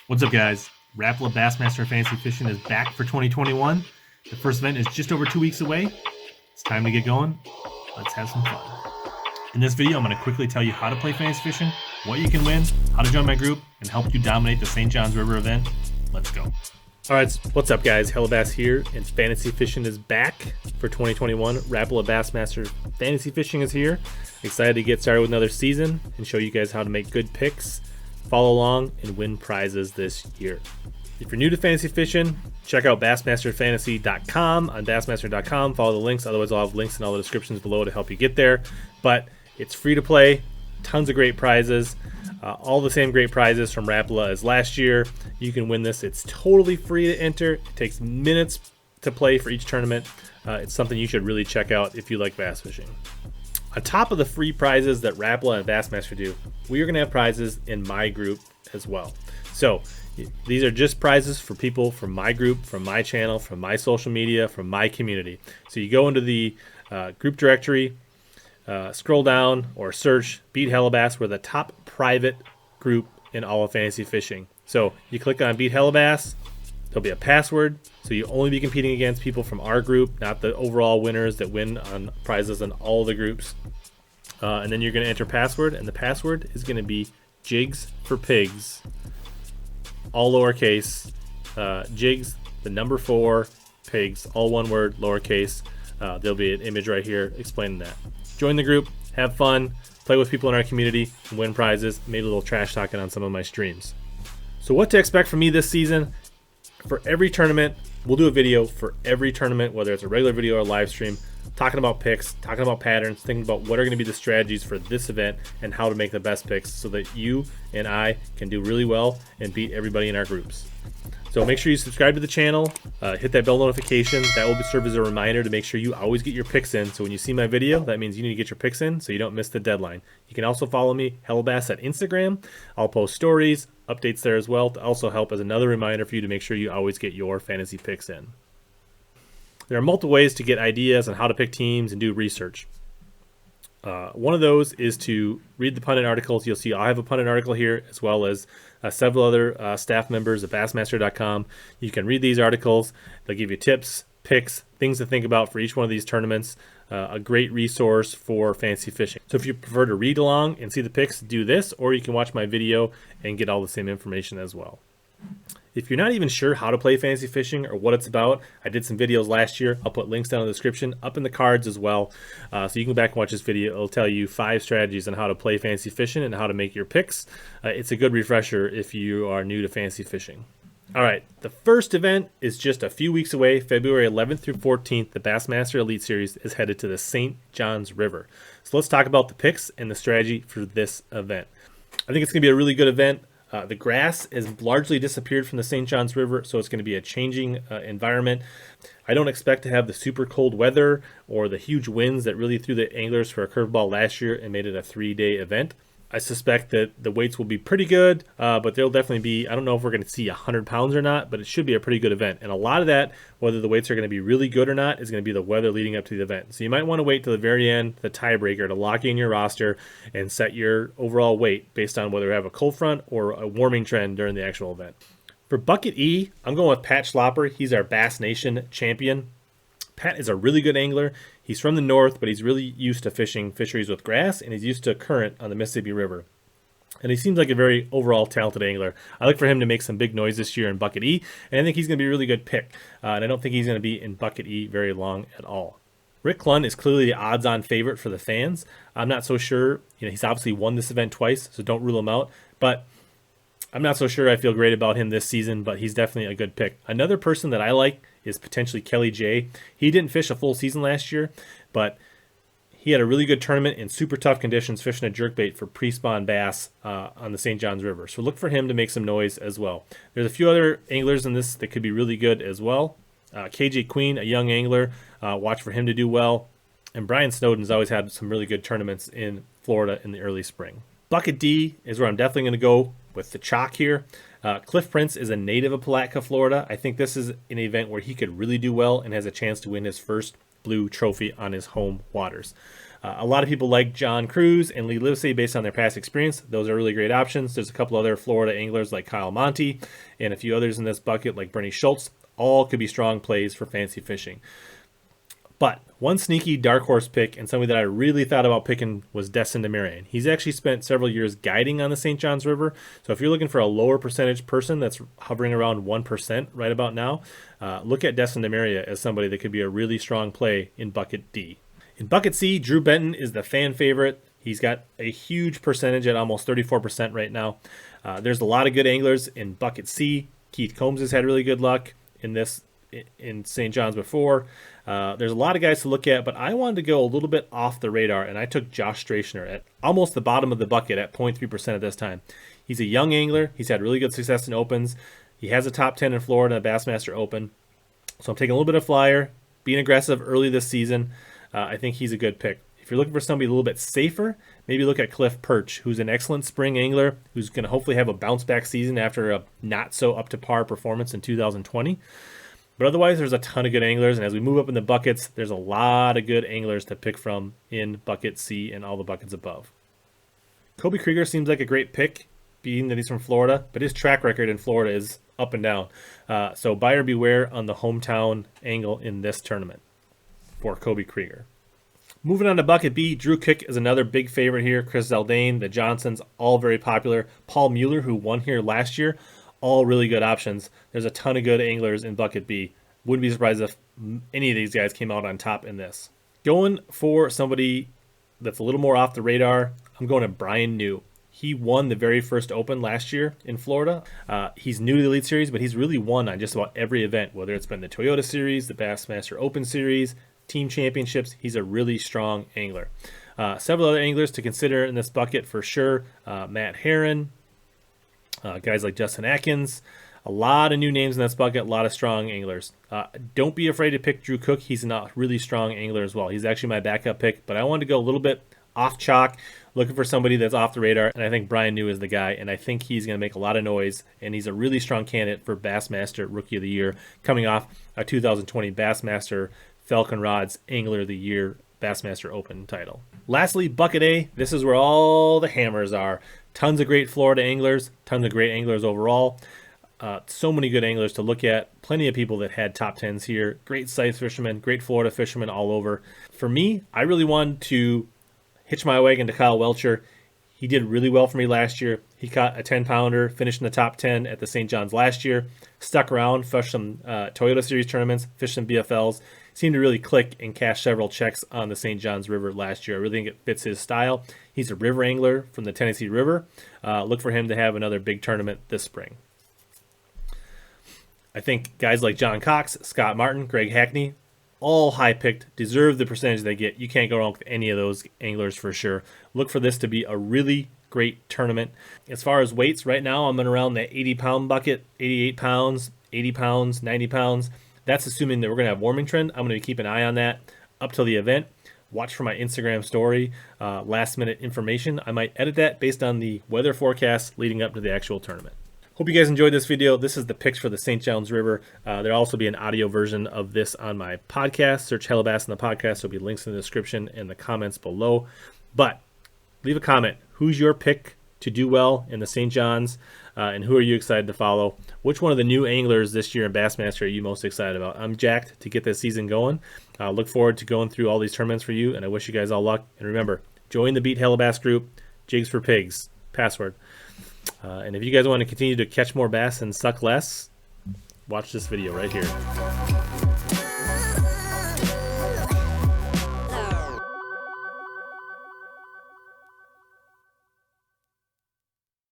What's up, guys? Rapala Bassmaster Fantasy Fishing is back for 2021. The first event is just over 2 weeks away. It's time to get going. Let's have some fun. In this video, I'm going to quickly tell you how to play fantasy fishing, what you can win, how to join my group, and help you dominate the St. Johns River event. Let's go. All right, what's up, guys? HellaBass here, and fantasy fishing is back for 2021. Rapala Bassmaster Fantasy Fishing is here. Excited to get started with another season and show you guys how to make good picks, follow along, and win prizes this year. If you're new to fantasy fishing, check out bassmasterfantasy.com. On bassmaster.com, follow the links. Otherwise, I'll have links in all the descriptions below to help you get there. But it's free to play, tons of great prizes, all the same great prizes from Rapala as last year. You can win this. It's totally free to enter. It takes minutes to play for each tournament. It's something you should really check out if you like bass fishing. On top of the free prizes that Rapala and Bassmaster do, we are going to have prizes in my group as well. So these are just prizes for people from my group, from my channel, from my social media, from my community. So you go into the group directory, scroll down or search Beat HellaBass. We're the top private group in all of fantasy fishing. So you click on Beat HellaBass. There'll be a password, so you'll only be competing against people from our group, not the overall winners that win on prizes in all the groups. And then you're going to enter password, and the password is going to be Jigs for Pigs, all lowercase. Jigs, the number 4, pigs, all one word, lowercase. There'll be an image right here explaining that. Join the group, have fun, play with people in our community, and win prizes. Maybe a little trash talking on some of my streams. So what to expect from me this season? For every tournament, we'll do a video for every tournament, whether it's a regular video or a live stream, talking about picks, talking about patterns, thinking about what are going to be the strategies for this event and how to make the best picks so that you and I can do really well and beat everybody in our groups. So make sure you subscribe to the channel, hit that bell notification. That will serve as a reminder to make sure you always get your picks in. So when you see my video, that means you need to get your picks in so you don't miss the deadline. You can also follow me, HellaBass, at Instagram. I'll post stories, updates there as well to also help as another reminder for you to make sure you always get your fantasy picks in. There are multiple ways to get ideas on how to pick teams and do research. One of those is to read the Pundit articles. You'll see I have a Pundit article here, as well as several other staff members at Bassmaster.com. You can read these articles. They'll give you tips, picks, things to think about for each one of these tournaments. A great resource for fantasy fishing. So if you prefer to read along and see the picks, do this, or you can watch my video and get all the same information as well. If you're not even sure how to play fantasy fishing or what it's about, I did some videos last year. I'll put links down in the description, up in the cards as well. So you can go back and watch this video. It'll tell you 5 strategies on how to play fantasy fishing and how to make your picks. It's a good refresher if you are new to fantasy fishing. All right, the first event is just a few weeks away. February 11th through 14th, the Bassmaster Elite Series is headed to the St. Johns River. So let's talk about the picks and the strategy for this event. I think it's going to be a really good event. The grass has largely disappeared from the St. Johns River, so it's going to be a changing environment. I don't expect to have the super cold weather or the huge winds that really threw the anglers for a curveball last year and made it a 3-day event. I suspect that the weights will be pretty good, but there'll definitely be, I don't know if we're going to see 100 pounds or not, but it should be a pretty good event. And a lot of that, whether the weights are going to be really good or not, is going to be the weather leading up to the event. So you might want to wait till the very end, the tiebreaker, to lock in your roster and set your overall weight based on whether you have a cold front or a warming trend during the actual event. For Bucket E, I'm going with Pat Schlapper. He's our Bass Nation champion. Pat is a really good angler. He's from the north, but he's really used to fishing fisheries with grass, and he's used to current on the Mississippi River. And he seems like a very overall talented angler. I look for him to make some big noise this year in Bucket E, and I think he's going to be a really good pick. And I don't think he's going to be in Bucket E very long at all. Rick Clunn is clearly the odds-on favorite for the fans. I'm not so sure. He's obviously won this event twice, so don't rule him out. But I'm not so sure I feel great about him this season, but he's definitely a good pick. Another person that I like is potentially Kelly J. He didn't fish a full season last year, but he had a really good tournament in super tough conditions fishing a jerkbait for pre-spawn bass on the St. Johns River. So look for him to make some noise as well. There's a few other anglers in this that could be really good as well. KJ Queen, a young angler, watch for him to do well. And Bryan Snowden's always had some really good tournaments in Florida in the early spring. Bucket D is where I'm definitely going to go with the chalk here. Cliff Prince is a native of Palatka, Florida. I think this is an event where he could really do well and has a chance to win his first blue trophy on his home waters. A lot of people like John Cruz and Lee Livesay based on their past experience. Those are really great options. There's a couple other Florida anglers like Kyle Monty and a few others in this bucket like Bernie Schultz. All could be strong plays for fancy fishing. But one sneaky dark horse pick and somebody that I really thought about picking was Destin Demarian. He's actually spent several years guiding on the St. Johns River. So if you're looking for a lower percentage person that's hovering around 1% right about now, look at Destin Demarian as somebody that could be a really strong play in bucket D. In bucket C, Drew Benton is the fan favorite. He's got a huge percentage at almost 34% right now. There's a lot of good anglers in bucket C. Keith Combs has had really good luck in St. John's before. There's a lot of guys to look at, but I wanted to go a little bit off the radar, and I took Josh Stracner at almost the bottom of the bucket at 0.3% at this time. He's a young angler. He's had really good success in opens. He has a top 10 in Florida, Bassmaster Open. So I'm taking a little bit of flyer, being aggressive early this season. I think he's a good pick. If you're looking for somebody a little bit safer, maybe look at Cliff Perch, who's an excellent spring angler, who's going to hopefully have a bounce-back season after a not-so-up-to-par performance in 2020. But otherwise, there's a ton of good anglers, and as we move up in the buckets, there's a lot of good anglers to pick from in bucket C and all the buckets above. Kobe Krieger seems like a great pick, being that he's from Florida, but his track record in Florida is up and down. So buyer beware on the hometown angle in this tournament for Kobe Krieger. Moving on to bucket B, Drew Kick is another big favorite here. Chris Zaldane, the Johnsons, all very popular. Paul Mueller, who won here last year, all really good options. There's a ton of good anglers in bucket B. Wouldn't be surprised if any of these guys came out on top in this. Going for somebody that's a little more off the radar, I'm going to Bryan New. He won the very first Open last year in Florida. He's new to the Elite Series, but he's really won on just about every event, whether it's been the Toyota Series, the Bassmaster Open Series, team championships. He's a really strong angler. Several other anglers to consider in this bucket for sure. Matt Herron, guys like Justin Atkins. A lot of new names in this bucket, a lot of strong anglers. Don't be afraid to pick Drew Cook. He's a really strong angler as well. He's actually my backup pick, but I wanted to go a little bit off chalk, looking for somebody that's off the radar, and I think Bryan New is the guy, and I think he's going to make a lot of noise, and he's a really strong candidate for Bassmaster Rookie of the Year, coming off a 2020 Bassmaster Falcon Rods Angler of the Year Bassmaster Open title. Lastly, bucket A. This is where all the hammers are. Tons of great Florida anglers, tons of great anglers overall. So many good anglers to look at. Plenty of people that had top 10s here. Great size fishermen, great Florida fishermen all over. For me, I really wanted to hitch my wagon to Kyle Welcher. He did really well for me last year. He caught a 10-pounder, finished in the top 10 at the St. John's last year. Stuck around, fished some Toyota Series tournaments, fished some BFLs. Seemed to really click and cash several checks on the St. John's River last year. I really think it fits his style. He's a river angler from the Tennessee River. Look for him to have another big tournament this spring. I think guys like John Cox, Scott Martin, Greg Hackney, all high-picked, deserve the percentage they get. You can't go wrong with any of those anglers for sure. Look for this to be a really great tournament. As far as weights, right now I'm in around the 80-pound bucket, 88 pounds, 80 pounds, 90 pounds. That's assuming that we're going to have warming trend. I'm going to keep an eye on that up till the event. Watch for my Instagram story, last-minute information. I might edit that based on the weather forecast leading up to the actual tournament. Hope you guys enjoyed this video. This is the picks for the St. John's River. There'll also be an audio version of this on my podcast. Search HellaBass in the podcast. There'll be links in the description and the comments below. But leave a comment. Who's your pick to do well in the St. John's? And who are you excited to follow? Which one of the new anglers this year in Bassmaster are you most excited about? I'm jacked to get this season going. Look forward to going through all these tournaments for you, and I wish you guys all luck. And remember, join the Beat HellaBass group. Jigs for Pigs. Password. And if you guys want to continue to catch more bass and suck less, watch this video right here.